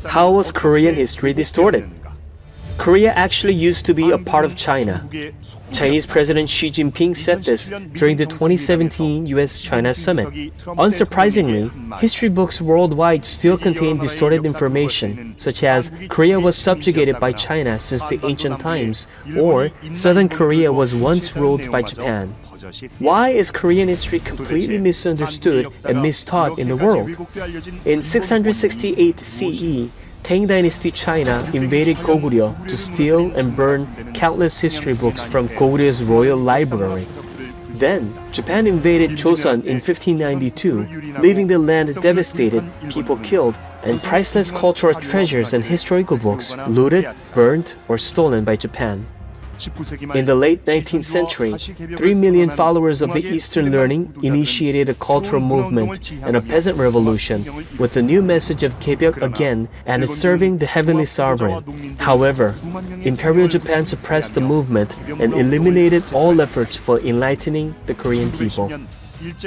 How was Korean history distorted? Korea actually used to be a part of China. Chinese President Xi Jinping said this during the 2017 US-China summit. Unsurprisingly, history books worldwide still contain distorted information, such as Korea was subjugated by China since the ancient times, or Southern Korea was once ruled by Japan. Why is Korean history completely misunderstood and mistaught in the world? In 668 CE, Tang Dynasty China invaded Goguryeo to steal and burn countless history books from Goguryeu's royal library. Then, Japan invaded Joseon in 1592, leaving the land devastated, people killed, and priceless cultural treasures and historical books looted, burned, or stolen by Japan. In the late 19th century, 3 million followers of the Eastern learning initiated a cultural movement and a peasant revolution with the new message of Gaebyeok again and serving the heavenly sovereign. However, Imperial Japan suppressed the movement and eliminated all efforts for enlightening the Korean people.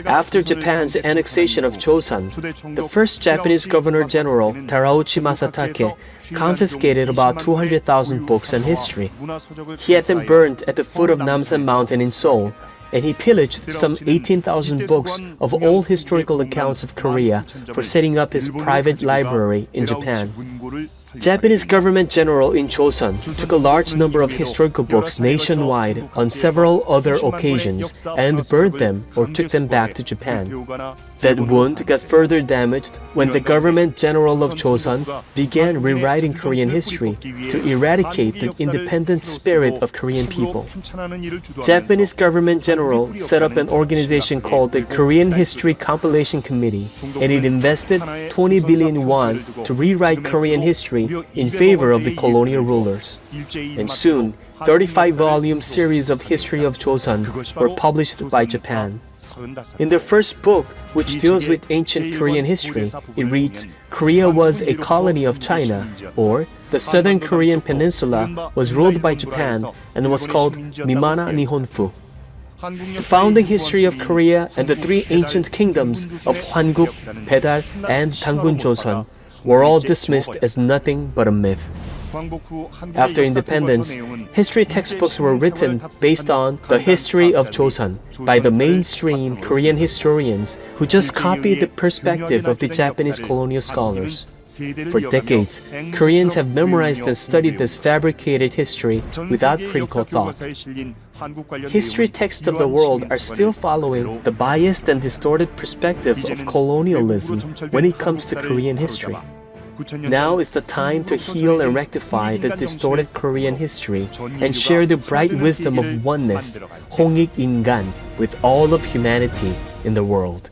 After Japan's annexation of Joseon, the first Japanese Governor-General, Terauchi Masatake, confiscated about 200,000 books on history. He had them burned at the foot of Namsan Mountain in Seoul, and he pillaged some 18,000 books of old historical accounts of Korea for setting up his private library in Japan. Japanese government general in Joseon took a large number of historical books nationwide on several other occasions and burned them or took them back to Japan. That wound got further damaged when the government general of Joseon began rewriting Korean history to eradicate the independent spirit of Korean people. Japanese government general set up an organization called the Korean History Compilation Committee, and it invested 20 billion won to rewrite Korean history in favor of the colonial rulers. And soon, 35-volume series of History of Joseon were published by Japan. In the first book, which deals with ancient Korean history, it reads, Korea was a colony of China, or the southern Korean peninsula was ruled by Japan and was called Mimana Nihonfu. The founding history of Korea and the three ancient kingdoms of Hwanguk, Baedal, and Dangun Joseon were all dismissed as nothing but a myth. After independence, history textbooks were written based on the history of Joseon by the mainstream Korean historians who just copied the perspective of the Japanese colonial scholars. For decades, Koreans have memorized and studied this fabricated history without critical thought. History texts of the world are still following the biased and distorted perspective of colonialism when it comes to Korean history. Now is the time to heal and rectify the distorted Korean history and share the bright wisdom of oneness, 홍익인간, with all of humanity in the world.